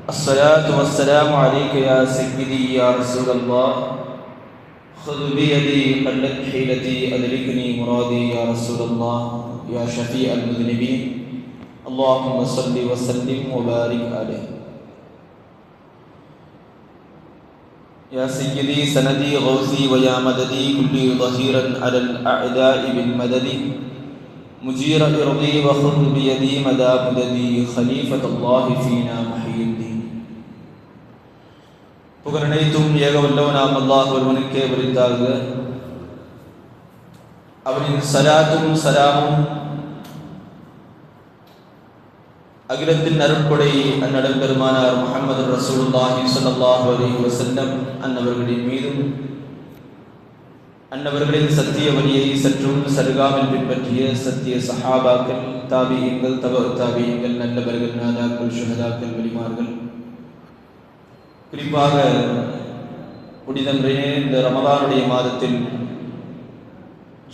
الصلاة والسلام عليك يا سيدي يا رسول الله خذ بيدي قلت حيلتي أدركني مرادي يا رسول الله يا شفيع المذنبين اللهم صل وسلم وبارك عليه يا سيدي سندي غوثي ويا مددي كلي ظهيرا على الأعداء بالمدد مجير إرضي وخذ بيدي مدى مددي خليفة الله فينا محيي الدين புகழனைத்தும் ஏக வல்லவனாம் அல்லாஹ் ஒருவனுக்கே உரித்தாக. அவனின் சலாத்தும் சலாமும் அகிலத்தின் அருட்கொடை அந்நடம் பெருமானார் முஹம்மது ரசூலுல்லாஹி ஸல்லல்லாஹு அலைஹி வஸல்லம் அன்னவர்களின் மீதும் அன்னவர்களின் சத்திய வழியை சற்றும் சருகாமல் பின்பற்றிய சத்திய சஹாபாக்கள், தாபியீன்கள், தாபியீன்கள், நல்லவர்கள், நாதாக்கள், ஷுஹதாக்கள், வலிமார்கள், குறிப்பாக புனிதம் இந்த ரமலானுடைய மாதத்தில்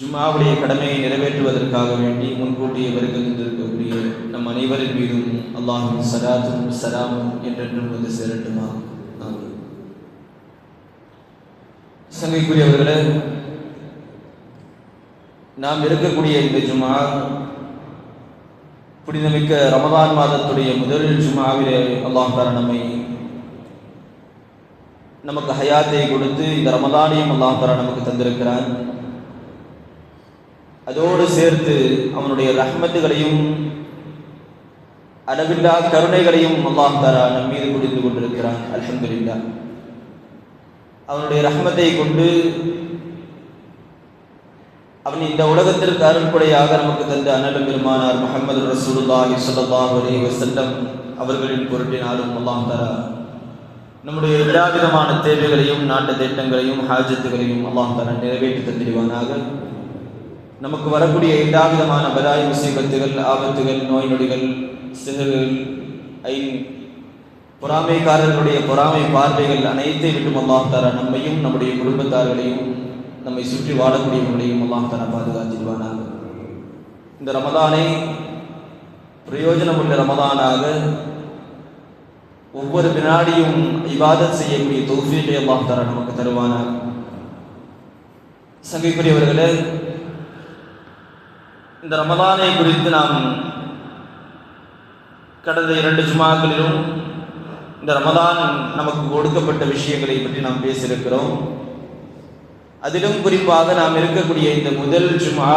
ஜும்ஆவுடைய கடமையை நிறைவேற்றுவதற்காக வேண்டி முன்கூட்டியே வருகின்றிருக்கக்கூடிய நம் அனைவரின் மீதும் அல்லாஹ்வின் ஸலாத்தும் ஸலாமும் என்றென்றும் வந்து சேரட்டுமா. ஆமீன். சங்கைக்குரியவர்களே, நாம் இருக்கக்கூடிய இந்த ஜும்ஆ புனிதமிக்க ரமலான் மாதத்துடைய முதல் ஜும்ஆவிலே அல்லாஹ் தஆலா நமக்கு ஹயாத்தை கொடுத்து இந்த ரமலானையும் அல்லாஹ் தஆலா நமக்கு தந்திருக்கிறான். அதோடு சேர்த்து அவனுடைய ரஹ்மத்துகளையும் அளவில்லா கருணைகளையும் அல்லாஹ் தஆலா நம் மீது புரிந்து கொண்டிருக்கிறான். அல்ஹம்துலில்லாஹ். அவனுடைய ரஹ்மத்தை கொண்டு அவன் இந்த உலகத்திற்கு அருள்கொடையாக நமக்கு தந்த அண்ணலும் பெருமானார் முஹம்மது ரசூலுல்லாஹி ஸல்லல்லாஹு அலைஹி வஸல்லம் அவர்களின் பொருட்டினாலும் அல்லாஹ் தஆலா நம்முடைய எல்லா விதமான தேவைகளையும், நாட்டு திட்டங்களையும், ஹாஜத்துகளையும் அல்லாஹ் தஆலா நிறைவேற்றி தந்திடுவானாக. நமக்கு வரக்கூடிய எல்லா விதமான பலாய், முசீபத்துகள், ஆபத்துகள், நோய் நொடிகள், சிஹர்கள், பொறாமைக்காரர்களுடைய பொறாமை பார்வைகள் அனைத்தை விட்டும் அல்லாஹ் தஆலா நம்மையும் நம்முடைய குடும்பத்தார்களையும் நம்மை சுற்றி வாழக்கூடியவர்களையும் அல்லாஹ் தஆலா பாதுகாத்திடுவானாக. இந்த ரமலானை பிரயோஜனமுள்ள ரமலானாக ஒவ்வொரு வினாடியும் இபாதத் செய்யக்கூடிய தௌஃபீகை அல்லாஹ் தஆலா நமக்கு தருவானாக. சங்கைக்குரியவர்களே, இந்த ரமலானை குறித்து நாம் கடந்த 2 ஜும்ஆக்களிலும் இந்த ரமலான் நமக்கு கொடுக்கப்பட்ட விஷயங்களை பற்றி நாம் பேசியிருக்கிறோம். அதிலும் குறிப்பாக நாம் இருக்கக்கூடிய இந்த முதல் ஜும்ஆ,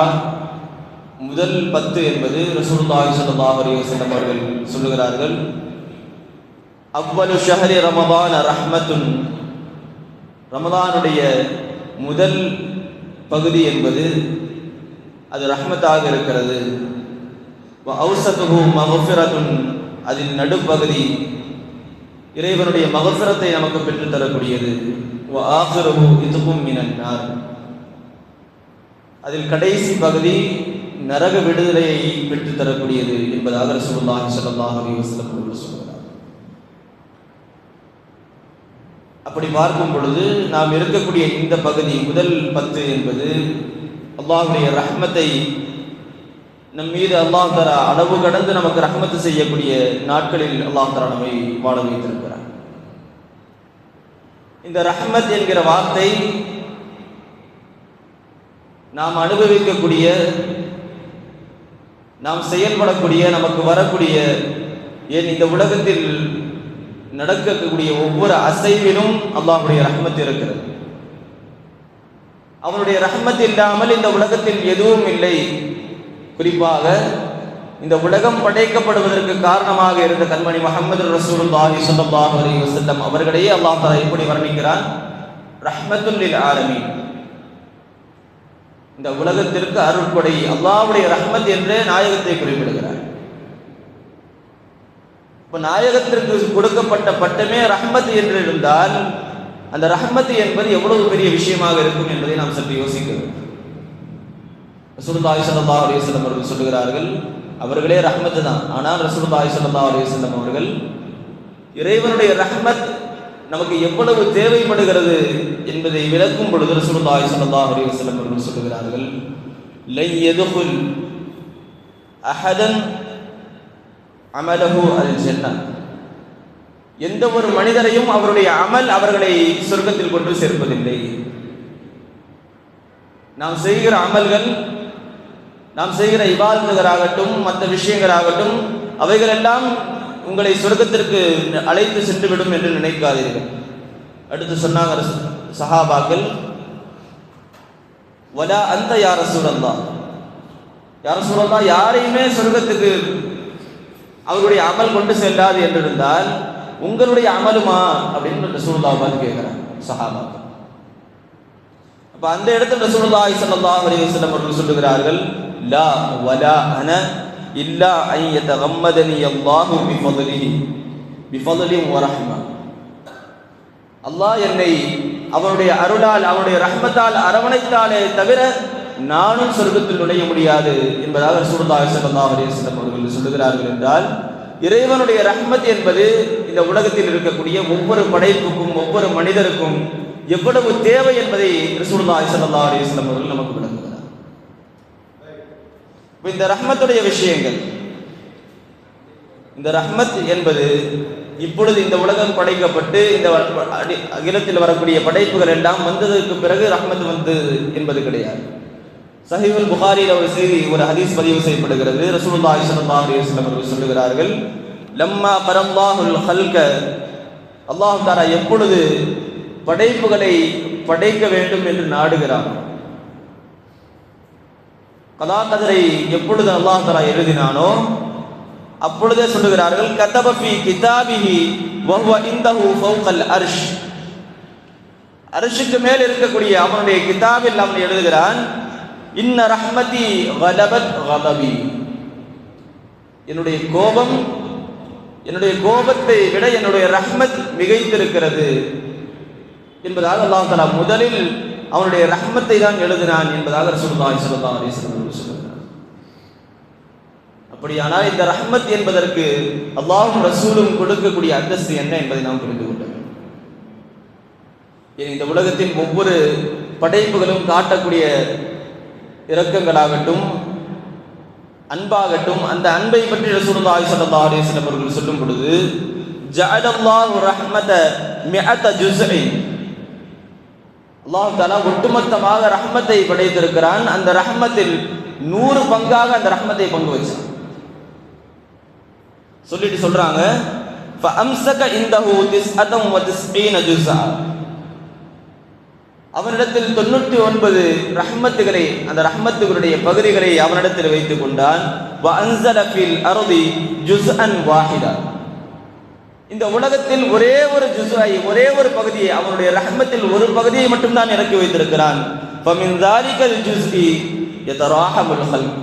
முதல் 10 என்பது ரசூலுல்லாஹி ஸல்லல்லாஹு அலைஹி வஸல்லம் அவர்கள் சொல்லுகிறார்கள், அவ்வலு ஷஹரி ரமலான ரஹ்மத்துன், ரமலானுடைய முதல் பகுதி என்பது அது ரஹ்மத்தாக இருக்கிறது. வ அவ்ஸதுஹு மக்ஃபிரத்துன், அதில் நடுப்பகுதி இறைவனுடைய மக்ஃபிரத்தை நமக்கு பெற்று தரக்கூடியது. வ ஆகிருஹு இத்கும் மினன் நார், அதில் கடைசி பகுதி நரக விடுதலையை பெற்று தரக்கூடியது என்பதாக ரசூலுல்லாஹி ஸல்லல்லாஹு அலைஹி வஸல்லம் அவர்கள் சொல்கிறார். அப்படி பார்க்கும் பொழுது நாம் இருக்கக்கூடிய இந்த பகுதி முதல் 10 என்பது அல்லாஹ்வுடைய ரஹ்மத்தை நம் மீது அல்லாஹ் தஆலா அளவு கடந்து நமக்கு ரஹ்மத்து செய்யக்கூடிய நாட்களில் அல்லாஹ் தஆலா நம்மை வாழ வைத்திருக்கிறார். இந்த ரஹ்மத் என்கிற வார்த்தை நாம் அனுபவிக்கக்கூடிய, நாம் செயல்படக்கூடிய, நமக்கு வரக்கூடிய, ஏன் இந்த உலகத்தில் நடக்கக்கூடிய ஒவ்வொரு அசைவிலும் அல்லாஹ்வுடைய ரஹ்மத் இருக்கிறது. அவனுடைய ரஹ்மத் இல்லாமல் இந்த உலகத்தில் எதுவும் இல்லை. குறிப்பாக இந்த உலகம் படைக்கப்படுவதற்கு காரணமாக இருந்த கண்மணி முஹம்மது ரசூலுல்லாஹி ஸல்லல்லாஹு அலைஹி வஸல்லம் அவர்களையே அல்லாஹ் தஆலா எப்படி வர்ணிக்கிறான்? ரஹ்மத்துல் லில் ஆலமீன். இந்த உலகத்திற்கு அருள்கொடை அல்லாஹ்வுடைய ரஹ்மத் என்று நாயகத்தை குறிப்பிடுகிறார். இப்போ நாயகத்திற்கு கொடுக்கப்பட்ட பட்டமே ரஹ்மத் என்று இருந்தால் அந்த ரஹ்மத் என்பது எவ்வளவு பெரிய விஷயமாக இருக்கும் என்பதை நாம் சற்று யோசிக்க வேண்டும். ரசூலுல்லாஹி ஸல்லல்லாஹு அலைஹி வஸல்லம் அவர்கள் சொல்லுகிறார்கள், அவர்களே ரஹ்மத் தான். ஆனால் ரசூலுல்லாஹி ஸல்லல்லாஹு அலைஹி வஸல்லம் அவர்கள் இறைவனுடைய ரஹ்மத் நமக்கு எவ்வளவு தேவைப்படுகிறது என்பதை விளக்கும் பொழுது ரசூலுல்லாஹி ஸல்லல்லாஹு அலைஹி வஸல்லம் அவர்கள் சொல்லுகிறார்கள், லை யதுகுல் அஹதன் அமலஹு அல் ஜன்னah, எந்த ஒரு மனிதரையும் அவருடைய அமல் அவர்களை சொர்க்கத்தில் கொண்டு சேர்ப்பதில்லை. நாம் செய்கிற அமல்கள், நாம் செய்கிற இபாதத்துகளாகட்டும், மற்ற விஷயங்களாகட்டும், அவைகளெல்லாம் உங்களை சொர்க்கத்திற்கு அழைத்து சென்றுவிடும் என்று நினைக்காதீர்கள். அடுத்து சொன்னாங்க சஹாபாக்கள், வலா அந்த யார் ரசூலல்லாஹ், யார் ரசூலல்லாஹ், யாரையுமே சொர்க்கத்துக்கு அவருடைய அமல் கொண்டு செல்லாது என்றிருந்தால் உங்களுடைய அமலுமா அப்படின்னு ரசூலுல்லாஹ் பார்த்து கேட்கிறாங்க சஹாபாக்கள். அப்ப அந்த இடத்துல ரசூலுல்லாஹி ஸல்லல்லாஹு அலைஹி வஸல்லம் அவர்கள் சொல்லுகிறார்கள், லா வலா அன இல்லா அன் யதகம்மதனி அல்லாஹு பிஃபضலிஹி வ ரஹ்மா. அல்லாஹ் என்னை அவருடைய அருளால் அவருடைய ரஹ்மத்தால் அரவணைத்தாலே தவிர நானும் சொர்க்கத்தில் நுழைய முடியாது என்பதாக ரசூலுல்லாஹி ஸல்லல்லாஹு அலைஹி வஸல்லம் அவர்கள் சொல்லுகிறார்கள். என்றால் இறைவனுடைய ரஹ்மத் என்பது இந்த உலகத்தில் இருக்கக்கூடிய ஒவ்வொரு படைப்புக்கும் ஒவ்வொரு மனிதருக்கும் எவ்வளவு தேவை என்பதை ரசூலுல்லாஹி ஸல்லல்லாஹு அலைஹி வஸல்லம் அவர்கள் நமக்கு விளக்குகிறார். இந்த ரஹ்மத்துடைய விஷயங்கள், இந்த ரஹ்மத் என்பது இப்பொழுது இந்த உலகம் படைக்கப்பட்டு இந்த அகிலத்தில் வரக்கூடிய படைப்புகள் எல்லாம் வந்ததற்கு பிறகு ரஹ்மத் வந்து என்பது கிடையாது. சஹீஹுல் புகாரியில் ஒரு செய்தி, ஒரு ஹதீஸ் பதிவு செய்யப்படுகிறது. ரசூலுல்லாஹி ஸல்லல்லாஹு அலைஹி வஸல்லம் அவர்கள் சொல்லுகிறார்கள், லம்மா பரல்லாஹுல் ஹல்க, அல்லாஹ் தஆலா எப்பொழுது படைப்புகளை படைக்க வேண்டும் என்று நாடுகிறான், கதா கதரை எப்பொழுது அல்லாஹ் தஆலா எழுதினானோ அப்பொழுதே சொல்லுகிறார்கள், கதப ஃபீ கிதாபிஹி வஹுவ இன்தஹு ஃபௌகல் அர்ஷ், அர்ஷுக்கு மேல் இருக்கக்கூடிய அவனுடைய கிதாபில் அவன் எழுதுகிறான், இன்ன ரஹ்மதி கலபத் கலபி, என்னுடைய கோபம், என்னுடைய கோபத்தை விட என்னுடைய ரஹ்மத் மிகைத்திருக்கிறது என்பதாக அல்லாஹ் தஆலா முதலில் அவனுடைய ரஹ்மத்தை தான் எழுதினான் என்பதாக ரசூலுல்லாஹி ஸல்லல்லாஹு அலைஹி வஸல்லம் சொல்கிறார். அப்படியானால் இந்த ரஹ்மத் என்பதற்கு அல்லாஹ்வும் ரசூலும் கொடுக்கக்கூடிய அந்தஸ்து என்ன என்பதை நாம் புரிந்து கொள்ள வேண்டும். இந்த உலகத்தின் ஒவ்வொரு படைப்புகளும் காட்டக்கூடிய இரக்கங்களாகட்டும், அன்பாகட்டும், அந்த அன்பை பற்றி ரசூலுல்லாஹி ஸல்லல்லாஹு அலைஹி வஸல்லம் அவர்கள் சொல்லும் பொழுது, ஜஅலல்லாஹு ரஹ்மத மிஅத ஜுஸ்இ, அல்லாஹ் தஆலா ஒட்டுமொத்தமாக ரஹ்மத்தை படைத்திருக்கிறான். அந்த ரஹ்மத்தில் 100 பங்காக அந்த ரஹ்மத்தை பங்கு வச்சான். சொல்லிட்டு சொல்றாங்க, ஃபஅம்ஸக இன்தஹு 99 ஜுஸ்ஆ, அவனிடத்தில் 99 ரஹ்மத்துகளை, அந்த ரஹ்மத்துகளுடைய பகுதிகளை அவனிடத்தில் வைத்துக் கொண்டான். வஅன்ஸல ஃபில் அர்தி ஜுஸ்அன் வாஹிதா, இந்த உலகத்தில் ஒரே ஒரு ஜுஸ்ஐ, ஒரே ஒரு பகுதியை, அவனுடைய ரஹ்மத்தில் ஒரு பகுதியை மட்டும்தான் இறக்கி வைத்திருக்கிறான். ஃபமின் ஸாலிகல் ஜுஸ்இ யதராஹமுல் ஹல்க்,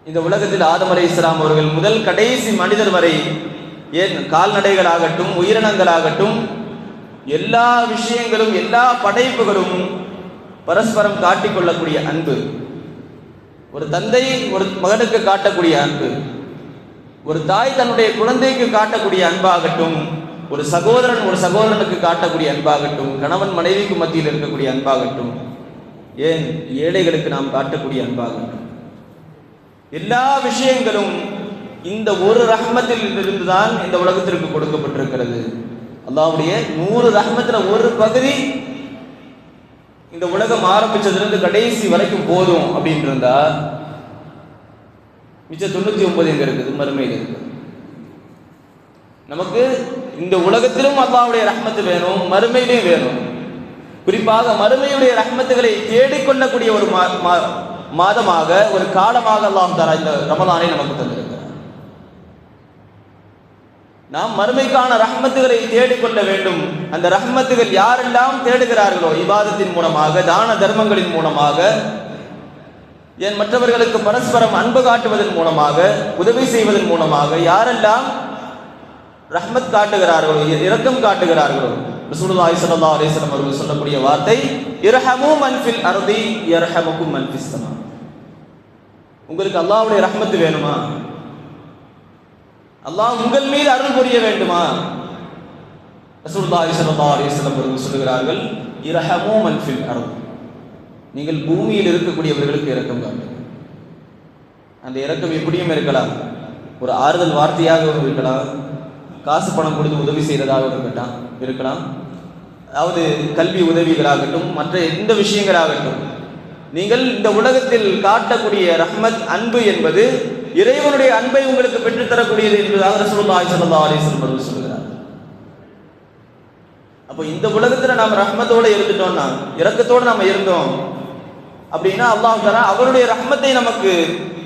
இந்த உலகத்தில் ஆதம் அலைஹிஸ்ஸலாம் அவர்கள் முதல் கடைசி மனிதர் வரை, ஏன் கால்நடைகளாகட்டும், உயிரினங்களாகட்டும், எல்லா விஷயங்களும், எல்லா படைப்புகளும் பரஸ்பரம் காட்டிக்கொள்ளக்கூடிய அன்பு, ஒரு தந்தை ஒரு மகனுக்கு காட்டக்கூடிய அன்பு, ஒரு தாய் தன்னுடைய குழந்தைக்கு காட்டக்கூடிய அன்பாகட்டும், ஒரு சகோதரன் ஒரு சகோதரனுக்கு காட்டக்கூடிய அன்பாகட்டும், கணவன் மனைவிக்கு மத்தியில் இருக்கக்கூடிய அன்பாகட்டும், ஏன் ஏழைகளுக்கு நாம் காட்டக்கூடிய அன்பாகட்டும், எல்லா விஷயங்களும் இந்த ஒரு ரஹ்மத்தில் இருந்துதான் இந்த உலகத்திற்கு கொடுக்கப்பட்டிருக்கிறது. அல்லாஹ்வுடைய 100 ரஹ்மத்துல ஒரு பகுதி இந்த உலகம் ஆரம்பிச்சதிலிருந்து கடைசி வரைக்கும் போதும் அப்படின்னு இருந்தா, மிச்சம் 99 எங்க இருக்குது? மறுமையில் இருக்கு. நமக்கு இந்த உலகத்திலும் அல்லாஹ்வுடைய ரஹ்மத்து வேணும், மறுமையிலும் வேணும். குறிப்பாக மறுமையுடைய ரஹ்மத்துகளை தேடிக்கொள்ளக்கூடிய ஒரு மாதமாக, ஒரு காலமாக அல்லாஹ் தஆலா இந்த ரமலானை நமக்கு தந்திருக்கிறார். நாம் மறுமைக்கான ரஹ்மத்துகளை தேடிக்கொள்ள வேண்டும். அந்த ரஹ்மத்துகள் யாரெல்லாம் தேடுகிறார்களோ, இபாதத்தின் மூலமாக, தான தர்மங்களின் மூலமாக, ஏன் மற்றவர்களுக்கு பரஸ்பரம் அன்பு காட்டுவதன் மூலமாக, உதவி செய்வதன் மூலமாக யாரெல்லாம் ரஹ்மத் காட்டுகிறார்களோ, இரக்கம் காட்டுகிறார்களோ, ரசூலுல்லாஹி ஸல்லல்லாஹு அலைஹி வஸல்லம் அவர்கள் சொல்லக்கூடிய வார்த்தை, இர்ஹமு மன் ஃபில் அர்தி யர்ஹமுக்கும் மன் ஃபிஸ் ஸமா. உங்களுக்கு அல்லாஹ்வுடைய ரஹ்மத் வேணுமா? அல்லாஹ் உங்கள் மீது அருள் புரிய வேண்டுமா? ரசூலுல்லாஹி ஸல்லல்லாஹு அலைஹி வஸல்லம் அவர்கள் சொல்கிறார்கள், இர்ஹமு மன் ஃபில் அர்தி, நீங்கள் பூமியில் இருக்கக்கூடியவர்களுக்கு இரக்கம் காட்டுங்கள். அந்த இரக்கம் எப்படியும் இருக்கலாம், ஒரு ஆறுதல் வார்த்தையாக இருக்கலாம், காசு பணம் கொடுத்து உதவி செய்கிறதாக இருக்கலாம், அதாவது கல்வி உதவிகளாகட்டும், மற்ற எந்த விஷயங்களாகட்டும், நீங்கள் இந்த உலகத்தில் காட்டக்கூடிய ரஹ்மத் அன்பு என்பது இறைவனுடைய அன்பை உங்களுக்கு பெற்றுத்தரக்கூடியது என்பதாக ரசூலுல்லாஹி ஸல்லல்லாஹு அலைஹி வஸல்லம் அவர்கள் சொல்கிறார். அப்போ இந்த உலகத்தில் நாம் ரஹ்மத்தோடு இருந்துட்டோம்னா, இரக்கத்தோடு நாம் இருந்தோம் அப்படின்னா அல்லாஹ் தஆலா அவருடைய ரஹ்மத்தை நமக்கு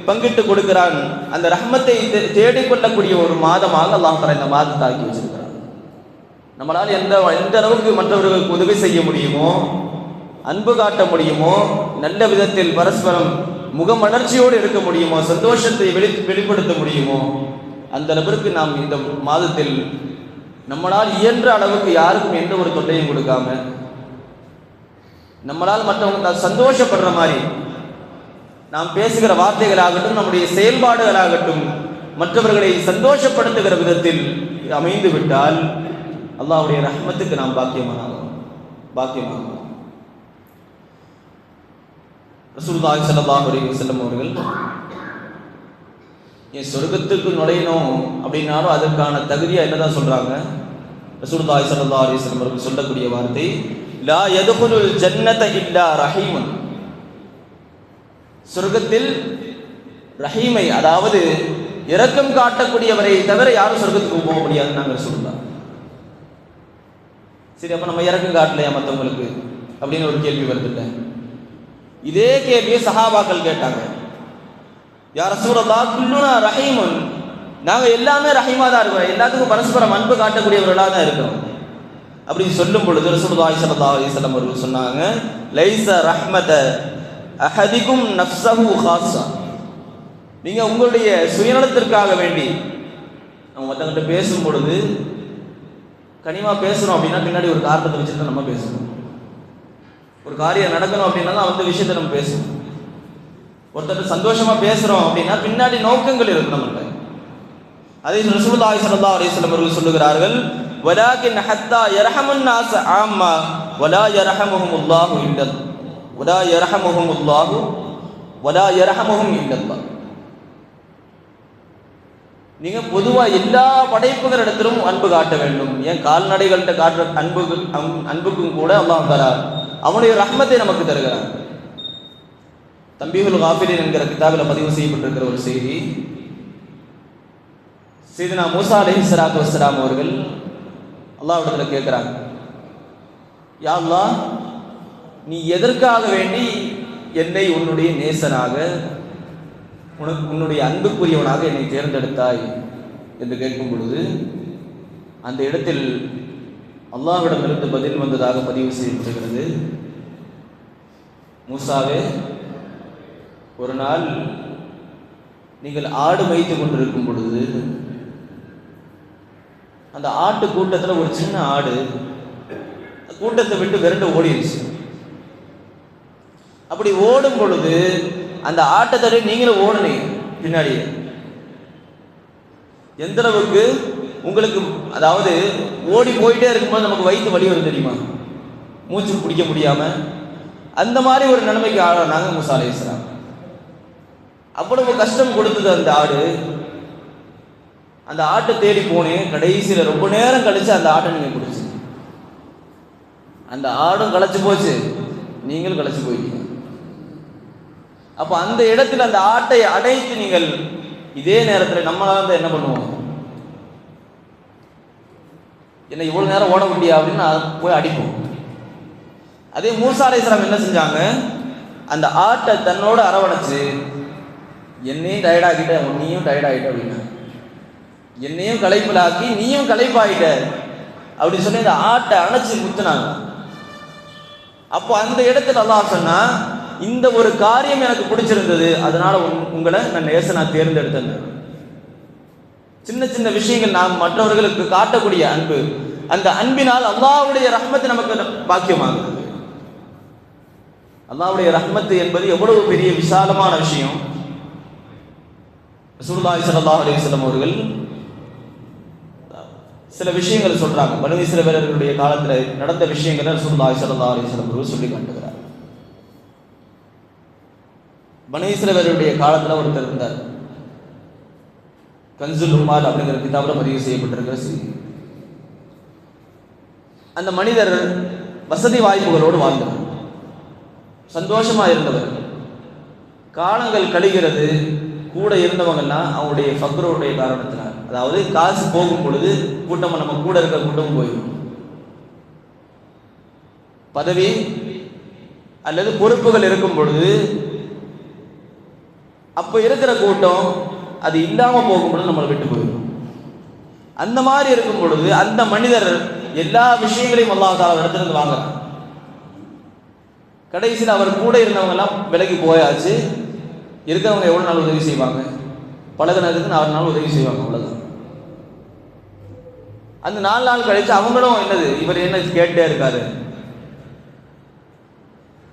பங்கிட்டு கொடுக்கிறான். அந்த ரஹ்மத்தை தேடிக்கொள்ளக்கூடிய ஒரு மாதமாக அல்லாஹ் தஆலா இந்த மாதத்தை ஆக்கி வச்சிருக்கிறான். நம்மளால் எந்த அளவுக்கு மற்றவர்களுக்கு உதவி செய்ய முடியுமோ, அன்பு காட்ட முடியுமோ, நல்ல விதத்தில் பரஸ்பரம் முகமலர்ச்சியோடு இருக்க முடியுமோ, சந்தோஷத்தை வெளிப்படுத்த முடியுமோ, அந்த அளவிற்கு நாம் இந்த மாதத்தில் நம்மளால் இயன்ற அளவுக்கு யாருக்கும் எந்த ஒரு தொல்லையும் கொடுக்காம, நம்மளால் மற்றவங்க சந்தோஷப்படுற மாதிரி நாம் பேசுகிற வார்த்தைகளாகட்டும், நம்முடைய செயல்பாடுகளாகட்டும், மற்றவர்களை சந்தோஷப்படுத்துகிற விதத்தில் அமைந்து விட்டால் அல்லாஹ்வுடைய ரஹ்மத்துக்கு நாம் பாக்கியமானோம். ரசூலுல்லாஹி ஸல்லல்லாஹு அலைஹி வஸல்லம் அவர்கள் என் சொர்க்கத்துக்கு நுழையணும் அப்படின்னாலும் அதற்கான தகுதியா என்னதான் சொல்றாங்க? ரசூலுல்லாஹி ஸல்லல்லாஹு அலைஹி வஸல்லம் அவர்கள் சொல்லக்கூடிய வார்த்தை, லா யதுகுலுல் ஜன்னத இல்லா ரஹீமுன். சொர்க்கத்தில் ரஹீமை, அதாவது இரக்கம் காட்டக்கூடியவரை தவிர யாரும் சொர்க்கத்துக்கு போக முடியாதுன்னு நாங்கள் சொல்லலாம். சரி, அப்ப நம்ம இரக்கம் காட்டலையா மற்றவங்களுக்கு அப்படின்னு ஒரு கேள்வி வருதுல்ல. இதே கேள்வியை சஹாபாக்கள் கேட்டாங்க. யா ரசூலல்லாஹ், குல்லுனா ரஹீமுன், நாங்க எல்லாமே ரஹீமா தான் இருக்கிறோம், எல்லாத்துக்கும் பரஸ்பரம் அன்பு காட்டக்கூடியவர்களாக தான் இருக்கிறோம் அப்படின்னு சொல்லும் பொழுது ரசூலுல்லாஹி ஸல்லல்லாஹு அலைஹி வஸல்லம் அவர்கள் சொன்னாங்க, லைஸ ரஹ்மத அஹதிகும் நஃப்ஸஹு ஹாஸா. நீங்க உங்களுடைய சுயநலத்திற்காக வேண்டி நம்ம மற்றவங்கிட்ட பேசும் பொழுது கனிமா பேசுறோம் அப்படின்னா பின்னாடி ஒரு காரணத்தை வச்சுட்டு நம்ம பேசணும். ஒரு காரியம் நடக்கணும் அப்படின்னா தான் அந்த விஷயத்தை நம்ம பேசணும். ஒருத்தர் சந்தோஷமா பேசுறோம் அப்படின்னா பின்னாடி நோக்கங்கள் இருக்கு நம்மள்ட்ட. அதே ரசூலுல்லாஹி ஸல்லல்லாஹு அலைஹி வஸல்லம் அவர்கள் சொல்லுகிறார்கள், வலாகின் ஹத்தா யர்ஹமுன் நாஸ ஆம்மா வலா யர்ஹமுஹுமுல்லாஹு இல்லல்லாஹ் வலா யர்ஹமுஹுமுல்லாஹு வலா யர்ஹமுஹும் இல்லல்லாஹ். நீங்க பொதுவா எல்லா படைப்புகளிடத்திலும் அன்பு காட்ட வேண்டும். ஏன் கால்நடைகள்கிட்ட காட்டுற அன்புக்கும் கூட அல்லாஹ் தஆலா அவனுடைய ரஹ்மத்தை நமக்கு தருகிறான். தம்பீஹுல் காஃபிலின் என்கிற கிதாபில் பதிவு செய்யப்பட்டிருக்கிற ஒரு செய்தி, சையதுனா மூஸா அலைஹிஸ்ஸலாத்து வஸ்ஸலாம் அவர்கள் அல்லாஹ்விடத்தில் கேட்கிறாங்க, யா அல்லாஹ், நீ எதற்காக வேண்டி என்னை உன்னுடைய நேசனாக, உன்னுடைய அன்புக்குரியவனாக என்னை தேர்ந்தெடுத்தாய் என்று கேட்கும் பொழுது அந்த இடத்தில் அல்லாஹ்விடமிருந்து பதில் வந்ததாக பதிவு செய்யப்படுகிறது. மூசாவே, ஒரு நாள் நீங்கள் ஆடு மேய்த்து கொண்டிருக்கும் பொழுது அந்த ஆட்டு கூட்டத்தில் ஒரு சின்ன ஆடு கூட்டத்தை விட்டு விரண்டு ஓடிடுச்சு. அப்படி ஓடும் பொழுது அந்த ஆட்டை தடவை நீங்களும் ஓடுனீங்க பின்னாடியே. எந்த அளவுக்கு உங்களுக்கு, அதாவது ஓடி போயிட்டே இருக்கும்போது நமக்கு வயிற்று வலி வரும் தெரியுமா, மூச்சு பிடிக்க முடியாம, அந்த மாதிரி ஒரு நிலைமைக்கு ஆளானாங்க மூஸா அலைஹிஸ்ஸலாம். அவ்வளவு கஷ்டம் கொடுத்தது அந்த ஆடு. அந்த ஆட்டை தேடி போனேன், கடைசியில் ரொம்ப நேரம் கழிச்சு அந்த ஆட்டை நீங்க பிடிச்சி, அந்த ஆடும் களைச்சு போச்சு, நீங்களும் களைச்சு போயிட்டீங்க. அப்போ அந்த இடத்துல அந்த ஆட்டை அடைத்து நீங்கள், இதே நேரத்தில் நம்மளால என்ன பண்ணுவோம், என்ன இவ்வளவு நேரம் ஓட முடியா அப்படின்னு போய் அடிப்போம். அதே மூஸா அலைஹிஸ்ஸலாம் என்ன செஞ்சாங்க, அந்த ஆட்டை தன்னோட அரவணைச்சு, என்னையும் டயர்டாக்கிட்ட நீயும் டயர்டாகிட்ட அப்படின்னா, என்னையும் களைப்பிலாக்கி நீயும் களைப்பாயிட்ட அப்படின்னு சொல்லி இந்த ஆட்டை அணைச்சி முத்துனாங்க. அப்போ அந்த இடத்துல அல்லாஹ் சொன்னா, இந்த ஒரு காரியம் எனக்கு பிடிச்சிருந்தது, அதனால உங்களை நான் நேசனா தேர்ந்தெடுத்தேன். சின்ன சின்ன விஷயங்கள் நாம் மற்றவர்களுக்கு காட்டக்கூடிய அன்பு, அந்த அன்பினால் அல்லாஹ்வுடைய ரஹ்மத்து நமக்கு பாக்கியமாகுது. அல்லாஹ்வுடைய ரஹ்மத்து என்பது எவ்வளவு பெரிய விசாலமான விஷயம். ரசூலுல்லாஹி ஸல்லல்லாஹு அலைஹி வஸல்லம் அவர்கள் சில விஷயங்கள் சொல்றாங்க. பனு இஸ்ரவேலர்களுடைய காலத்தில் நடந்த விஷயங்களை ரசூலுல்லாஹி ஸல்லல்லாஹு அலைஹி வஸல்லம் அவர்கள் சொல்லி காட்டுகிறார். பனு இஸ்ரவேலருடைய காலத்தில் ஒருத்தர் இருந்தார். கன்சுல் உமால் அப்படிங்கிற கிதாபில் பதிவு செய்யப்பட்டிருக்கிற செய்தி. அந்த மனிதர் வசதி வாய்ப்புகளோடு வாழ்ந்தவர், சந்தோஷமாக இருந்தவர். காலங்கள் கழிகிறது, கூட இருந்தவங்கெல்லாம் அவங்களுடைய ஃபக்ருடைய காரணத்தினால், அதாவது காசு போகும் பொழுது கூட்டம் நம்ம கூட இருக்கிற கூட்டமும் போயிடும். பதவி அல்லது பொறுப்புகள் இருக்கும் பொழுது அப்ப இருக்கிற கூட்டம் அது இல்லாம போகும் பொழுது நம்மளை விட்டு போயிடும். அந்த மாதிரி இருக்கும் பொழுது அந்த மனிதர் எல்லா விஷயங்களையும் அல்லாஹ் தஆலா இடத்திலிருந்து வாங்குறார். கடைசியில் அவர் கூட இருந்தவங்க எல்லாம் விலகி போயாச்சு. இருக்கிறவங்க எவ்வளவு நாள் உதவி செய்வாங்க? பழகினதுக்கு 4 நாள் உதவி செய்வாங்க, அவ்வளவுதான். அந்த 4 நாள் கழிச்சு அவங்களும் என்னது, இவர் என்ன கேட்டே இருக்காரு.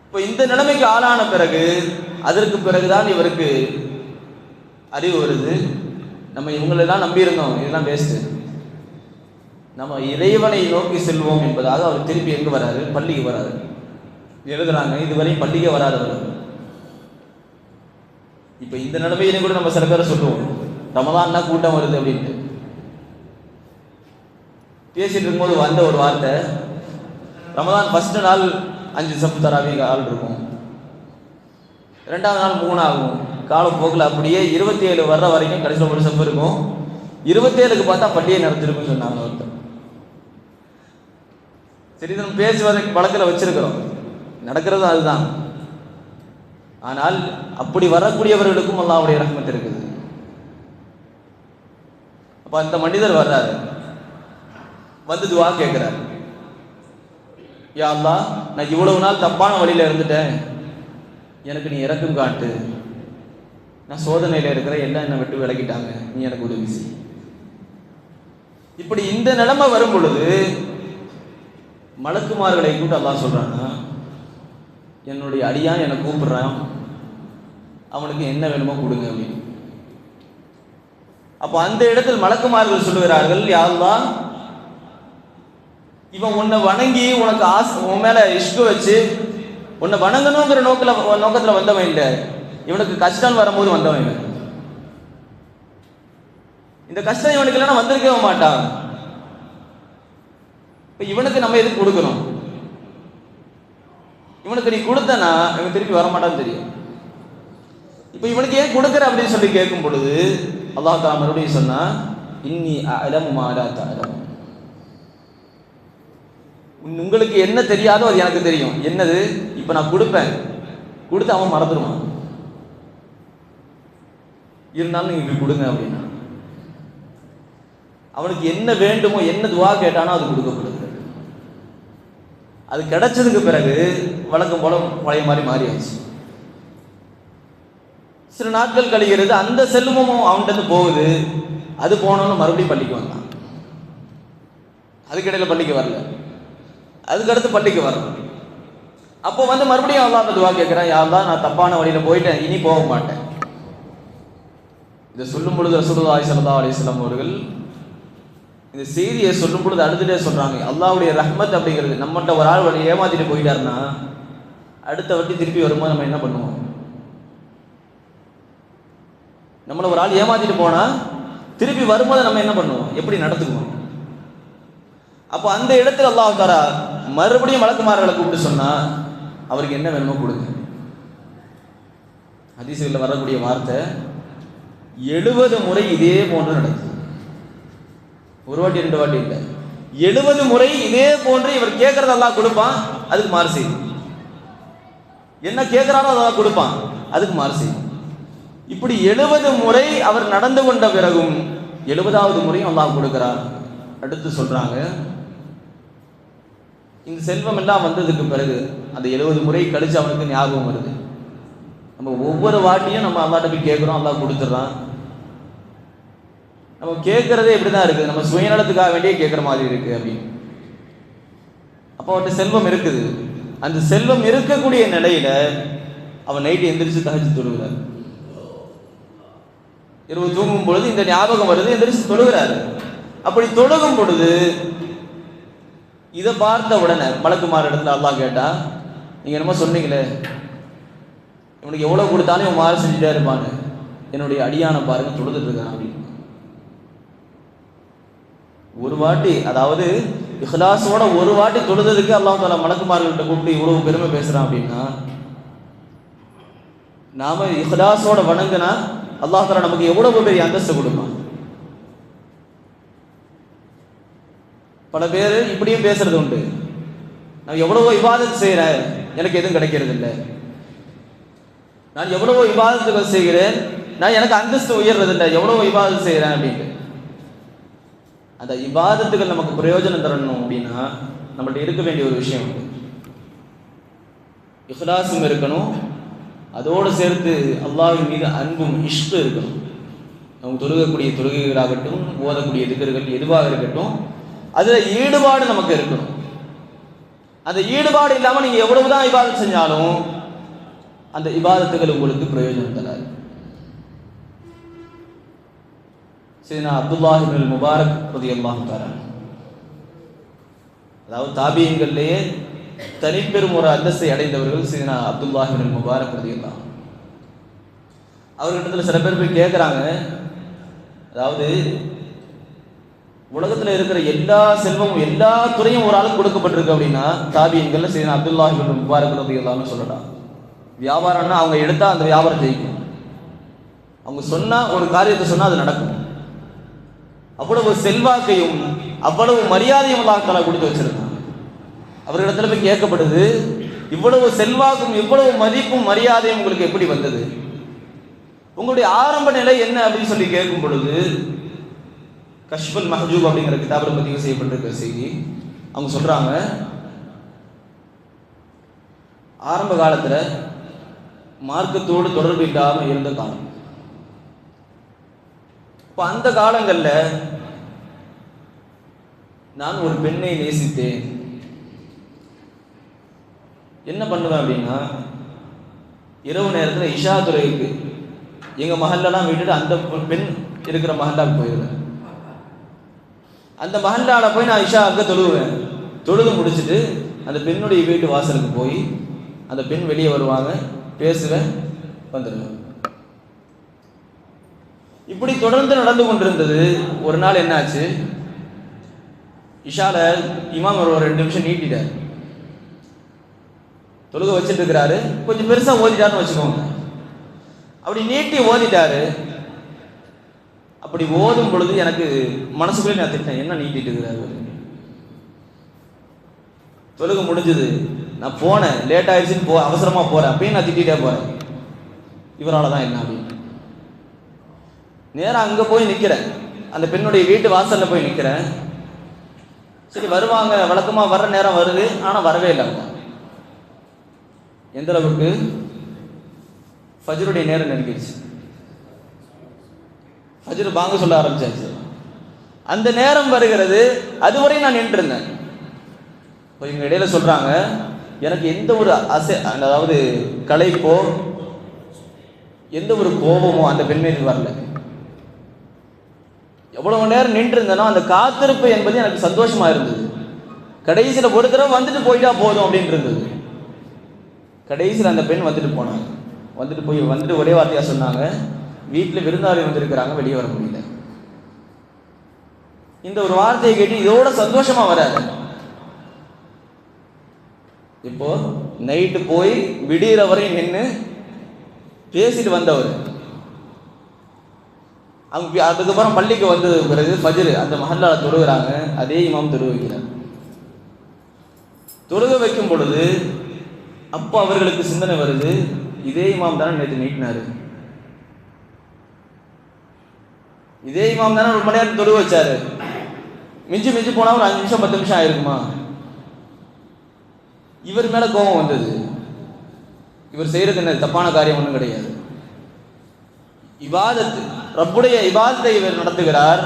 இப்போ இந்த நிலைமைக்கு ஆளான பிறகு, அதற்கு பிறகுதான் இவருக்கு அறிவு வருது, நம்ம இவங்களெல்லாம் நம்பியிருந்தோம், இதெல்லாம் வேஸ்ட்டு, நம்ம இறைவனை நோக்கி செல்வோம் என்பதாக அவர் திருப்பி எங்க வராரு? பள்ளிக்கு வராரு. எழுதுறாங்க, இதுவரையும் பள்ளிக்கே வராதவர். இப்ப இந்த நிலைமையிலே கூட நம்ம சில பேரை சொல்லுவோம், ரமதான்னா கூட்டம் வருது அப்படின்ட்டு. பேசிட்டு இருக்கும்போது வந்த ஒரு வார்த்தை, ரமதான் ஃபர்ஸ்ட் நாள் 5 சப்பு தராவி ஆள் இருக்கும், 2வது நாள் 3 ஆகும். காலப்போக்கில் அப்படியே 27 வர்ற வரைக்கும் கடைசியில் ஒரு சப்பு இருக்கும். 27க்கு பார்த்தா பள்ளியை நடத்திருக்குன்னு சொன்னாங்க ஒருத்தர். சரி, நம்ம பேசுவதை வழக்கில் வச்சிருக்கிறோம், நடக்கிறது அதுதான். ஆனால் அப்படி வரக்கூடியவர்களுக்கும் அல்லாஹ்வுடைய ரஹ்மத் இருக்குது. அப்ப அந்த மனிதர் வர்றாரு, வந்து துஆ கேட்கிறார், யா அல்லாஹ், நான் இவ்வளவு நாள் தப்பான வழியில இருந்துட்டேன், எனக்கு நீ இரக்கம் காட்டு, நான் சோதனையில இருக்கிற, எல்லாம் என்னை விட்டு விலகிட்டாங்க, நீ எனக்கு உதவி செய். இப்படி இந்த நிலைமை வரும் பொழுது மலக்குமார்களை கூட்டு அல்லாஹ் சொல்றான்னா, என்னுடைய அடியான் என்னை கூப்பிடுறான், அவனுக்கு என்ன வேணுமோ கொடுங்க அப்படின்னு. அப்போ அந்த இடத்தில் மலக்குமார்கள் சொல்லுகிறார்கள், யா அல்லாஹ், இவன் உன்னை வணங்கி உனக்கு உன் மேல இஷ்கு வச்சு உன்னை வணங்கணுங்கிற நோக்கத்துல வந்தவன் இல்லை, இவனுக்கு கஷ்டம் வரும்போது வந்தவன் இல்லை. இந்த கஷ்டம் இவனுக்கு இல்லைன்னா வந்திருக்கவே மாட்டான். இப்ப இவனுக்கு நம்ம எதுக்கு கொடுக்கணும்? இவனுக்கு நீ கொடுத்தனா இவன் திருப்பி வரமாட்டான்னு தெரியும். இப்ப இவனுக்கு ஏன் கொடுக்குற அப்படின்னு சொல்லி கேட்கும் பொழுது அல்லாஹ் தஆலா மறுபடியும் சொன்னா, இன்னி அஅலமு மா லா தஅலமூன், உங்களுக்கு என்ன தெரியாதோ அது எனக்கு தெரியும். என்னது? இப்ப நான் கொடுப்பேன், கொடுத்து அவன் மறந்துடுவான், இருந்தாலும் நீங்க இப்படி கொடுங்க அப்படின்னா, அவனுக்கு என்ன வேண்டுமோ, என்ன துவா கேட்டானோ அது கொடுக்கப்படுது. அது கிடைச்சதுக்கு பிறகு வழக்கம் போல பழைய மாதிரி மாறியாச்சு. சில நாட்கள் கழிகிறது, அந்த செல்வமும் அவன்கிட்ட போகுது. அது போனோன்னு மறுபடியும் பள்ளிக்கு வந்தான். அதுக்கிடையில பள்ளிக்கு வரல, அதுக்கடுத்து பள்ளிக்கு வரல. அப்போ வந்து மறுபடியும் அல்லாஹ் துவா கேட்கிறான், யா அல்லாஹ், நான் தப்பான வழியில போயிட்டேன், இனி போக மாட்டேன். இதை சொல்லும் பொழுது ரசூலுல்லாஹி ஸல்லல்லாஹு அலைஹி வஸல்லம் அவர்கள் இந்த செய்தியை சொல்லும் பொழுது அழுதுட்டே சொல்றாங்க, அல்லாஹ்வுடைய ரஹ்மத் அப்படிங்கிறது, நம்மகிட்ட ஒரு ஆள் ஏமாத்திட்டு போயிட்டாருன்னா அடுத்த வாட்டி திருப்பி வரும்போது நம்ம என்ன பண்ணுவோம்? நம்மள ஒரு ஆள் ஏமாத்திட்டு போனா திருப்பி வரும்போது நம்ம என்ன பண்ணுவோம்? எப்படி நடத்துக்குவோம்? அப்போ அந்த இடத்துல அல்லாஹ் தஆலா மறுபடியும் மலக்குமார்களை கூப்பிட்டு சொன்னா, அவருக்கு என்ன வேணுமோ கொடுங்க. ஹதீஸ்ல வரக்கூடிய வார்த்தை 70 முறை இதே போன்று நடக்குது. ஒரு வாட்டி 2 வாட்டி இல்லை, 70 முறை இதே போன்று இவர் கேட்கறது அல்லாஹ் கொடுப்பான், அதுக்கு மாறு செய்யும். என்ன கேட்கிறாரோ அல்லாஹ் கொடுப்பான், அதுக்கு மாறு செய்யும். இப்படி 70 முறை அவர் நடந்து கொண்ட பிறகும் 70வது முறையும் அல்லாஹ் கொடுக்கிறார். அடுத்து சொல்றாங்க, இந்த செல்வம் எல்லாம் வந்ததுக்கு பிறகு அந்த 70 முறை கழிச்சு அவனுக்கு ஞாபகம் வருது. நம்ம ஒவ்வொரு வாட்டியும் நம்ம அல்லாஹ்ட்ட போய் கேட்கிறோம், அல்லாஹ் கொடுத்துட்றான். நம்ம கேட்கறதே எப்படிதான் இருக்குது, நம்ம சுயநலத்துக்காக வேண்டியே கேட்குற மாதிரி இருக்கு அப்படின்னு. அப்போ அவன்கிட்ட செல்வம் இருக்குது. அந்த செல்வம் இருக்கக்கூடிய நிலையில அவன் நைட்டு எந்திரிச்சு தஹஜ்ஜுத் தொழுகிறார். இரவு தூங்கும் பொழுது இந்த ஞாபகம் வருது, எந்திரிச்சு தொழுகிறாரு. அப்படி தொழுகும் பொழுது இதை பார்த்த உடனே மலக்குமார் இடத்துல அல்லாஹ் கேட்டா, நீங்க என்னமோ சொன்னீங்களே, இவனுக்கு எவ்வளவு கொடுத்தாலும் இவன் மாறு செஞ்சுட்டே இருப்பான்னு, என்னுடைய அடியான பாருங்க தொழுதுட்டு இருக்கான் அப்படின்னு. ஒரு வாட்டி, அதாவது இஹ்லாஸோட ஒரு வாட்டி தொழுததுக்கு அல்லாஹ் தஆலா மலக்குமார்கள்ட்ட கூப்பிட்டு இவ்வளவு பெருமை பேசுறான் அப்படின்னா, நாம இஹ்லாஸோட வணங்கினா அல்லாஹ் தஆலா நமக்கு எவ்வளவு பெரிய அந்தஸ்து கொடுப்பான். பல பேர் இப்படியும் பேசுறது உண்டு, நான் எவ்வளவோ இபாதத் செய்கிறேன், எனக்கு எதுவும் கிடைக்கிறது இல்லை. நான் எவ்வளவோ இபாதத்துகள் செய்கிறேன், நான் எனக்கு அந்தஸ்து உயர்றதில்லை, எவ்வளவோ இபாதத் செய்கிறேன் அப்படின்ட்டு. அந்த இபாதத்துகள் நமக்கு பிரயோஜனம் தரணும் அப்படின்னா நம்மள்ட்ட இருக்க வேண்டிய ஒரு விஷயம் உண்டு. இஹ்லாஸும் இருக்கணும், அதோடு சேர்த்து அல்லாஹ்வின் மீது அன்பும் இஷ்கு இருக்கணும். அவங்க தொழுகக்கூடிய தொழுகைகளாகட்டும், ஓதக்கூடிய திக்ர்கள் எதுவாக இருக்கட்டும், அதில் ஈடுபாடு நமக்கு இருக்கணும். அந்த ஈடுபாடு இல்லாமல் நீங்கள் எவ்வளவுதான் இபாதத் செஞ்சாலும் அந்த இபாதத்துகள் உங்களுக்கு பிரயோஜனம் தராது. சையதுனா அப்துல்லாஹ் இப்னுல் முபாரக் ரலியல்லாஹு தஆலா, அதாவது தாபியீன்களிலேயே தனிப்பெரும் ஒரு அந்தஸ்தை அடைந்தவர்கள் சையதுனா அப்துல்லாஹ் இப்னுல் முபாரக் ரலியல்லாஹு. அவர்கிட்ட சில பேர் போய் கேட்குறாங்க, அதாவது உலகத்தில் இருக்கிற எல்லா செல்வமும் எல்லா துறையும் ஒரு ஆளுக்கு கொடுக்கப்பட்டிருக்கு அப்படின்னா தாபியீன்கள் சையதுனா அப்துல்லாஹ் இப்னுல் முபாரக் ரலியல்லாஹு சொல்லலாம். வியாபாரம்னா அவங்க எடுத்தா அந்த வியாபாரம் ஜெயிக்கும், அவங்க சொன்னா ஒரு காரியத்தை சொன்னா அது நடக்கும். அவ்வளவு செல்வாக்கையும் அவ்வளவு மரியாதையும் அல்லாஹ் தஆலா கொடுத்து வச்சிருக்காங்க. அவர்களிடத்துல போய் கேட்கப்படுது, இவ்வளவு செல்வாக்கும் இவ்வளவு மதிப்பும் மரியாதையும் உங்களுக்கு எப்படி வந்தது, உங்களுடைய ஆரம்ப நிலை என்ன அப்படின்னு சொல்லி கேட்கும் பொழுது, கஷ்ஃபுல் மஹ்ஜூப் அப்படிங்கிற கிதாபில் பதிவு செய்யப்பட்டிருக்கிற செய்தி, அவங்க சொல்றாங்க, ஆரம்ப காலத்துல மார்க்கத்தோடு தொடர்பு இல்லாமல் இருந்த காலம். இப்போ அந்த காலங்கள்ல நான் ஒரு பெண்ணை நேசித்தேன். என்ன பண்ணுவேன் அப்படின்னா, இரவு நேரத்தில் இஷா துறைக்கு எங்கள் மஹல்லாலாம் விட்டுட்டு அந்த பெண் இருக்கிற மஹல்லாவுக்கு போயிடுவேன். அந்த மஹல்லால போய் நான் இஷா அங்கே தொழுவேன். தொழுது முடிச்சுட்டு அந்த பெண்ணுடைய வீட்டு வாசலுக்கு போய் அந்த பெண் வெளியே வருவாங்க, பேசுவேன், வந்துடுவேன். இப்படி தொடர்ந்து நடந்து கொண்டிருந்தது. ஒரு நாள் என்னாச்சு, இஷால இமாம் ஒரு 2 நிமிஷம் நீட்டிட்டார். தொழுக வச்சுட்டு இருக்கிறாரு, கொஞ்சம் பெருசா ஓதிட்டாருன்னு வச்சுக்கோங்க. அப்படி நீட்டி ஓதிட்டாரு. அப்படி ஓதும் பொழுது எனக்கு மனசுக்குள்ளே நான் திட்டேன், என்ன நீட்டிட்டு இருக்கிறாரு. தொழுக முடிஞ்சது, நான் போனேன், லேட் ஆயிடுச்சுன்னு அவசரமா போறேன், அப்பயும் நான் திட்டே போறேன், இவரால் தான் என்ன அப்படின்னு. நேரம் அங்கே போய் நிற்கிறேன், அந்த பெண்ணுடைய வீட்டு வாசலில் போய் நிற்கிறேன். சரி வருவாங்க, வழக்கமாக வர்ற நேரம் வருது, ஆனால் வரவே இல்லை. அவங்க எந்த அளவுக்கு, ஃபஜ்ருடைய நேரம் நெருங்கிடுச்சு, ஃபஜ்ர் பாங்க சொல்ல ஆரம்பிச்சாச்சு. அந்த நேரம் வருகிறது, அதுவரை நான் நின்று இருந்தேன். இப்போ இவங்க இடையில சொல்றாங்க, எனக்கு எந்த ஒரு அதாவது களைப்போ எந்த ஒரு கோபமோ அந்த பெண் மீது வரல. எவ்வளவு நேரம் நின்று இருந்தனோ அந்த காத்திருப்பு என்பது எனக்கு சந்தோஷமா இருந்தது. கடைசியில் ஒரு தடவை வந்துட்டு போயிட்டா போதும் அப்படின்னு இருந்தது. கடைசியில் அந்த பெண் வந்துட்டு போனாங்க. வந்துட்டு ஒரே வார்த்தையா சொன்னாங்க, வீட்டில் விருந்தாளி வந்திருக்கிறாங்க, வெளியே வர முடியல. இந்த ஒரு வார்த்தையை கேட்டு இதோட சந்தோஷமா வராது. இப்போ நைட்டு போய் விடிகிற வரையும் நின்று பேசிட்டு வந்தவர், அவங்க அதுக்கப்புறம் பள்ளிக்கு வந்தது பிறகு ஃபஜ்ர் அந்த மஹல்லால தொழுகிறாங்க. அதே இமாம் தொழுக வைக்கிறார். தொழுக வைக்கும் பொழுது அப்போ அவர்களுக்கு சிந்தனை வருது, இதே இமாம் தானே நேற்று நீட்டினாரு, இதே இமாம் தானே 1 மணி நேரம் தொழுக வச்சாரு, மிஞ்சி போனா ஒரு 5 நிமிஷம் 10 நிமிஷம் ஆயிருக்குமா. இவர் மேல கோபம் வந்தது. இவர் செய்யறது என்ன, தப்பான காரியம் ஒன்றும் கிடையாது. இபாதத்து, ரப்புடைய இபாதத்தை இவர் நடத்துகிறார்,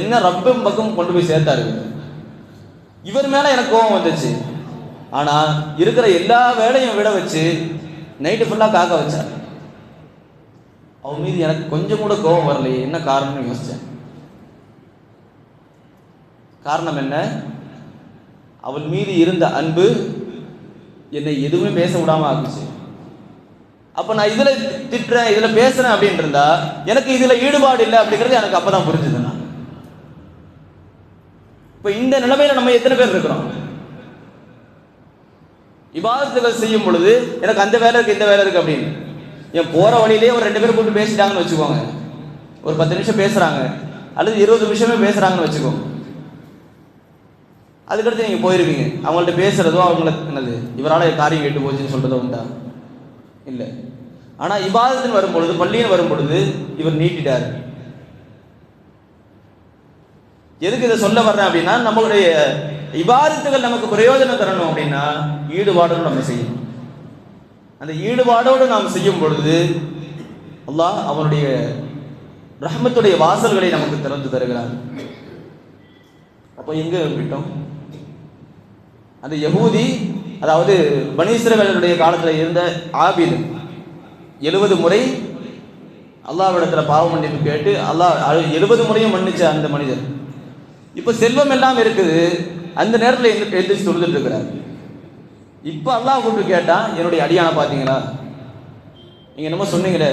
என்ன ரப்பும் பக்கம் கொண்டு போய் சேர்த்தாரு. இவர் மேல எனக்கு கோபம் வந்துச்சு. ஆனா இருக்கிற எல்லா வேலையும் விட வச்சு நைட்டு ஃபுல்லா காக்க வச்சார். அவன் மீது எனக்கு கொஞ்சம் கூட கோபம் வரலையே, என்ன காரணம்னு யோசிச்சேன். காரணம் என்ன, அவள் மீது இருந்த அன்பு என்னை எதுவுமே பேச விடாம ஆகுச்சு. அப்ப நான் இதுல திட்டுறேன், இதுல பேசுறேன் அப்படின்னு இருந்தா எனக்கு இதுல ஈடுபாடு இல்லை அப்படிங்கிறது எனக்கு அப்பதான் புரிஞ்சுது. நான் இப்ப இந்த நிலைமையில நம்ம எத்தனை பேர் இருக்கிறோம்? இபாதத்துகள் செய்யும் பொழுது எனக்கு அந்த வேலை இருக்கு இந்த வேலை இருக்கு அப்படின்னு என் போற வழியிலேயே ஒரு 2 பேர் கூப்பிட்டு பேசிட்டாங்கன்னு வச்சுக்கோங்க, ஒரு 10 நிமிஷம் பேசுறாங்க அல்லது 20 நிமிஷமே பேசுறாங்கன்னு வச்சுக்கோங்க. அதுக்கடுத்து நீங்க போயிருவீங்க. அவங்கள்ட்ட பேசுறதோ அவங்களுக்கு என்னது இவரால காரியம் கேட்டு போச்சுன்னு சொல்றதோ உண்டா? இல்லை. ஆனா இபாதத்துன்னு வரும் பொழுது, பள்ளின்னு வரும் பொழுது இவர் நீட்டிட்டார். எதுக்கு இதை சொல்ல வர்றேன் அப்படின்னா, நம்மளுடைய இபாதத்துகள் நமக்கு பிரயோஜனம் தரணும் அப்படின்னா ஈடுபாடோடு நம்ம செய்யணும். அந்த ஈடுபாடோடு நாம் செய்யும் பொழுது அல்லாஹ் அவனுடைய ரஹ்மத்துடைய வாசல்களை நமக்கு திறந்து தருகிறார். அப்போ எங்க விட்டோம்? அந்த யஹூதி, அதாவது பனி இஸ்ரவேலருடைய காலத்தில் இருந்த ஆபிது 70 முறை அல்லாஹ்விடத்துல பாவ மன்னிப்பு கேட்டு அல்லாஹ் 70 முறையும் மன்னிச்ச அந்த மனிதர் இப்ப செல்வம் எல்லாம் இருக்குது, அந்த நேரத்தில் எழுந்திரிச்சு தொழுதுட்டு இருக்கிறார். இப்ப அல்லாஹ் கூப்பிட்டு கேட்டா, என்னுடைய அடியானை பார்த்தீங்களா, நீங்க என்னமோ சொன்னீங்களே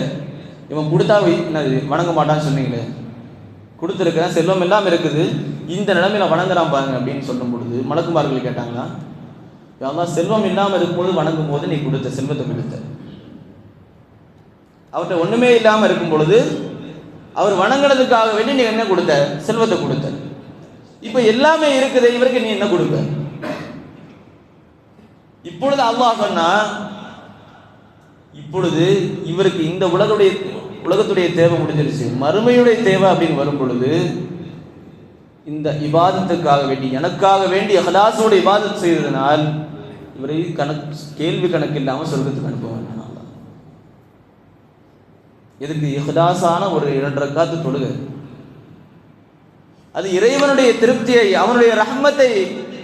இவன் கொடுத்தா வணங்க மாட்டான்னு சொன்னீங்களே, கொடுத்துருக்கிறேன், செல்வம் எல்லாம் இருக்குது, இந்த நிலைமையில வணங்குறான் பாருங்க அப்படின்னு சொல்லும் பொழுது மலக்குமார்கள் கேட்டாங்களா, அல்லாஹ் செல்வம் இல்லாமல் இருக்கும்போது வணங்கும் போது நீ கொடுத்த செல்வத்தை கொடுத்த, அவர்கிட்ட ஒண்ணுமே இல்லாம இருக்கும் பொழுது அவர் வணங்குறதுக்காக வேண்டி நீ என்ன கொடுத்த? செல்வத்தை கொடுத்த. இப்ப எல்லாமே இருக்குது, இவருக்கு நீ என்ன கொடுக்க? இப்பொழுது அல்லாஹ் சொன்னா, இப்பொழுது இவருக்கு இந்த உலகத்துடைய தேவை முடிஞ்சிருச்சு, மறுமையுடைய தேவை அப்படின்னு வரும் பொழுது இந்த இபாதத்துக்காக வேண்டி, எனக்காக வேண்டி இஹ்லாஸோட இபாதத் செய்ததனால் இவரை கேள்வி கணக்கு இல்லாமல் சொர்க்கத்துக்கு அனுப்ப வேண்டாம். எதுக்கு? இஹ்லாஸான ஒரு 2 ரக்காத்து தொழுகை. அது இறைவனுடைய திருப்தியை, அவனுடைய ரஹ்மத்தை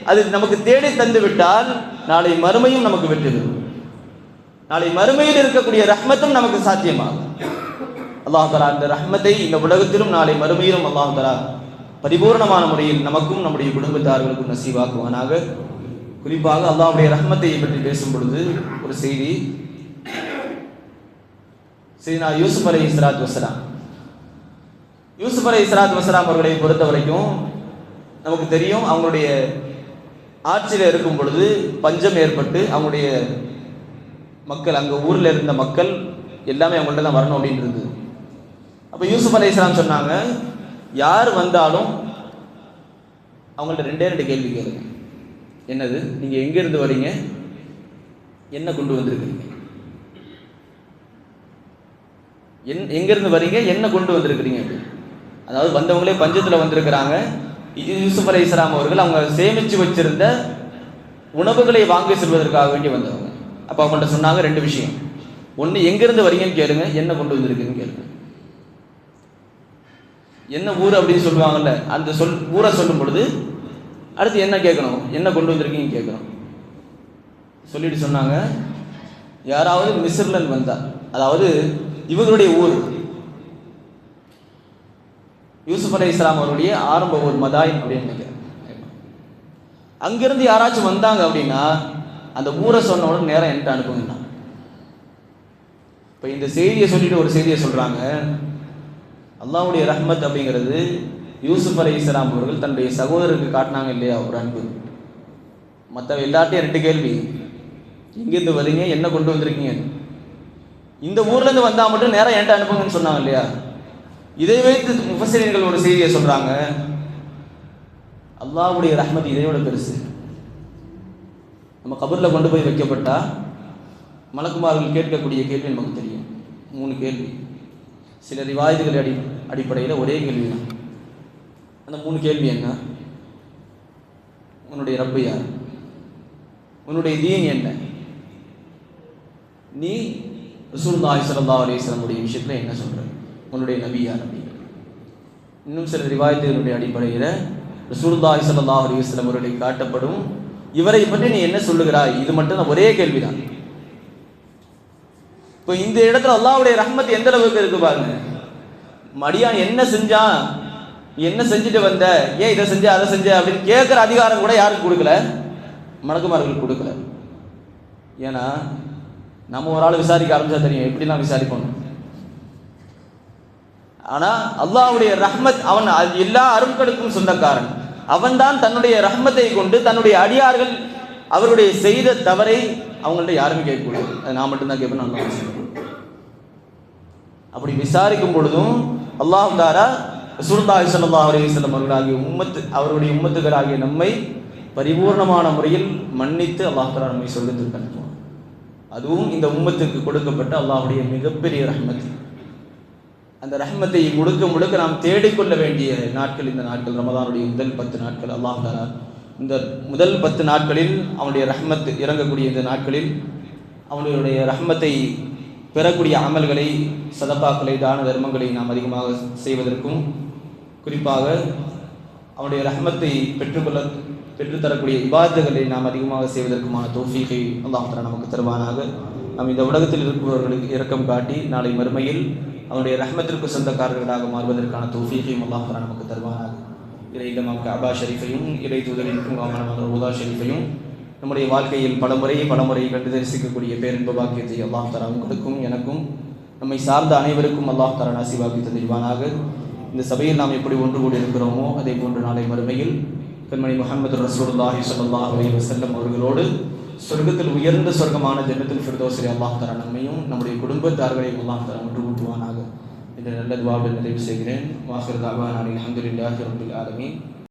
அது நமக்கு தேடி தந்து விட்டால் நாளை மறுமையும் நமக்கு வெற்றி பெறும். நாளை மறுமையில் இருக்கக்கூடிய ரஹ்மத்தும் நமக்கு சாத்தியமாகும். அல்லாஹ் தஆலா அந்த ரஹ்மத்தை இந்த உலகத்திலும் நாளை மறுமையிலும் அல்லாஹ் தஆலா பரிபூர்ணமான முறையில் நமக்கும் நம்முடைய குடும்பத்தார்களுக்கும் நசீவாக்குவானாக. குறிப்பாக அல்லாஹ்வுடைய ரஹ்மத்தை பற்றி பேசும் பொழுது ஒரு செய்தி, சையதுனா யூசுப் அலைஹிஸ்ஸலாத்து வஸ்ஸலாம், யூசுப் அலைஹிஸ்ஸலாத்து வஸ்ஸலாம் அவர்களை பொறுத்த வரைக்கும் நமக்கு தெரியும், அவங்களுடைய ஆட்சியில் இருக்கும் பொழுது பஞ்சம் ஏற்பட்டு அவங்களுடைய மக்கள், அங்கே ஊரில் இருந்த மக்கள் எல்லாமே அவங்கள்ட்ட தான் வரணும் அப்படின்னு இருந்தது. அப்போ யூசுப் அலைஹிஸ்ஸலாம் சொன்னாங்க, யார் வந்தாலும் அவங்கள்ட்ட 2 கேள்வி கேளுங்க. என்னது? நீங்கள் எங்கேருந்து வரீங்க, என்ன கொண்டு வந்திருக்கிறீங்க? எங்கேருந்து வரீங்க, என்ன கொண்டு வந்திருக்கிறீங்க? அதாவது வந்தவங்களே பஞ்சத்தில் வந்திருக்கிறாங்க. யூசுப் அலைஹிஸ்ஸலாம் அவர்கள் அவங்க சேமித்து வச்சிருந்த உணவுகளை வாங்கி செல்வதற்காக வேண்டி வந்தவங்க. அப்போ அவங்கள்ட்ட சொன்னாங்க 2 விஷயம். ஒன்று, எங்கேருந்து வரீங்கன்னு கேளுங்க, என்ன கொண்டு வந்திருக்குன்னு கேளுங்க. என்ன ஊர் அப்படின்னு சொல்லுவாங்கல்ல, அந்த ஊரை சொல்லும் பொழுது அடுத்து என்ன கேட்கணும்? என்ன கொண்டு வந்திருக்கீங்கன்னு கேட்கணும். சொல்லிட்டு சொன்னாங்க, யாராவது மிஸ்ர்லன்னு வந்தா, அதாவது இவங்களுடைய ஊர் யூசுப் அலைஹிஸ்ஸலாம் அவருடைய ஆரம்ப ஊர் மதாயின் அப்படின்னு நினைக்கிறேன். அங்கிருந்து யாராச்சும் வந்தாங்க அப்படின்னா அந்த ஊரை சொன்ன உடனே நேரம் என்கிட்ட அனுப்புங்கண்ணா. இப்போ இந்த செய்தியை சொல்லிட்டு ஒரு செய்தியை சொல்றாங்க, அல்லாஹ்வுடைய ரஹ்மத் அப்படிங்கிறது யூசுப் அலைஹிஸ்ஸலாம் அவர்கள் தன்னுடைய சகோதரருக்கு காட்டினாங்க இல்லையா ஒரு அன்பு. மற்ற எல்லார்ட்டையும் 2 கேள்வி, எங்கேருந்து வரீங்க, என்ன கொண்டு வந்திருக்கீங்க. இந்த ஊர்லேருந்து வந்தால் மட்டும் நேரம் என்கிட்ட அனுப்புங்கன்னு சொன்னாங்க இல்லையா. இதை வைத்து முஃபஸ்ஸிரீன்கள் ஒரு செய்தியை சொல்றாங்க, அல்லாஹ்வுடைய ரஹ்மத் இதையோட பெருசு. நம்ம கபரில் கொண்டு போய் வைக்கப்பட்டா மலக்குமார்கள் கேட்கக்கூடிய கேள்வி நமக்கு தெரியும். 3 கேள்வி. சில ரிவாயத்துகள் அடிப்படையில் ஒரே கேள்வி தான். அந்த 3 கேள்வி என்ன? உன்னுடைய ரப்பு யார், உன்னுடைய தீன் என்ன, நீ ரசூலுல்லாஹி ஸல்லல்லாஹு அலைஹி வஸல்லம் உடைய விஷயத்தில் என்ன சொல்ற, உன்னுடைய நபி யார் அப்படின்னு. இன்னும் சில ரிவாயத்துகளுடைய அடிப்படையில் ரசூலுல்லாஹி ஸல்லல்லாஹு அலைஹி வஸல்லம் அவர்களை காட்டப்படும், இவரை பற்றி நீ என்ன சொல்லுகிறாய். இது மட்டும் தான், ஒரே கேள்விதான். இப்போ இந்த இடத்துல அல்லாஹ்வுடைய ரஹ்மத் எந்த அளவுக்கு இருக்கு பாருங்க. மடியான் என்ன செஞ்சான், என்ன செஞ்சுட்டு வந்த, ஏன் இதை செஞ்ச அதை செஞ்ச அப்படின்னு கேட்குற அதிகாரம் கூட யாருக்கு கொடுக்கல? மலக்குமார்களுக்கு கொடுக்கல. ஏன்னா நம்ம ஒரு ஆள் விசாரிக்க ஆரம்பிச்சா தெரியும் எப்படிலாம் விசாரிக்கணும். ஆனா அல்லாஹ்வுடைய ரஹ்மத், அவன் எல்லா அருட்களுக்கும் சொந்தக்காரன். அவன்தான் தன்னுடைய ரஹ்மத்தை கொண்டு தன்னுடைய அடியார்கள் அவருடைய செய்த தவறை அவங்கள்ட்ட யாருமே கேட்கக்கூடாது, அது நான் மட்டும்தான் கேட்பேன். அல்லாஹ் அப்படி விசாரிக்கும் பொழுதும் அல்லாஹ் தஆலா ரசூலுல்லாஹி ஸல்லல்லாஹு அலைஹி வஸல்லம் அவர்களாகிய அவருடைய உம்மத்துகளாகிய நம்மை பரிபூர்ணமான முறையில் மன்னித்து அல்லாஹ் தஆலா நம்மை சொர்க்கத்திற்கு அனுப்புவான். அதுவும் இந்த உம்மத்துக்கு கொடுக்கப்பட்ட அல்லாஹ்வுடைய மிகப்பெரிய ரஹ்மத். அந்த ரஹ்மத்தை முழுக்க நாம் தேடிக்கொள்ள வேண்டிய நாட்கள் இந்த நாட்கள், ரமதானுடைய முதல் 10 நாட்கள். அல்லாஹ் தஆலா இந்த முதல் 10 நாட்களில் அவனுடைய ரஹ்மத் இறங்கக்கூடிய இந்த நாட்களில் அவனுடைய ரஹ்மத்தை பெறக்கூடிய அமல்களை, சதகாக்களை, தான தர்மங்களை நாம் அதிகமாக செய்வதற்கும், குறிப்பாக அவனுடைய ரஹ்மத்தை பெற்றுத்தரக்கூடிய இபாதத்துகளை நாம் அதிகமாக செய்வதற்குமான தௌஃபீகை அல்லாஹ் தஆலா நமக்கு தருவானாக. நாம் இந்த உலகத்தில் இருப்பவர்களுக்கு இரக்கம் காட்டி நாளை மறுமையில் அவனுடைய ரஹ்மத்திற்கு சொந்தக்காரர்களாக மாறுவதற்கான தௌஃபீகையும் அல்லாஹ் தஆலா நமக்கு தருவானாக. இறை இமாம் கஅபா ஷரீஃபையும் இறை தூதரின் பூங்காவனமான ரோதா ஷரீஃபையும் நம்முடைய வாழ்க்கையில் பலமுறை கண்டு தரிசிக்கக்கூடிய பேரின்ப பாக்கியத்தை அல்லாஹ் தஆலா உங்களுக்கும் எனக்கும் நம்மை சார்ந்த அனைவருக்கும் அல்லாஹ் தஆலா நசீபாக்கி தருவானாக. இந்த சபையில் நாம் எப்படி ஒன்று கூடி இருக்கிறோமோ அதே போன்று நாளை மறுமையில் கண்மணி முஹம்மது ரசூலுல்லாஹி ஸல்லல்லாஹு அலைஹி வஸல்லம் அவர்களோடு சொர்க்கத்தில் உயர்ந்த சொர்க்கமான ஜன்னத்துல் ஃபிர்தௌஸில் அல்லாஹ் தஆலா நம்மையும் நம்முடைய குடும்பத்தார்களையும் அல்லாஹ் தஆலா ஒன்று கூட்டுவானாக. இந்த நல்ல துஆவை நிறைவு செய்கிறேன். வாஹிர் தஅவானா அல்ஹம்துலில்லாஹி ரப்பில் ஆலமீன்.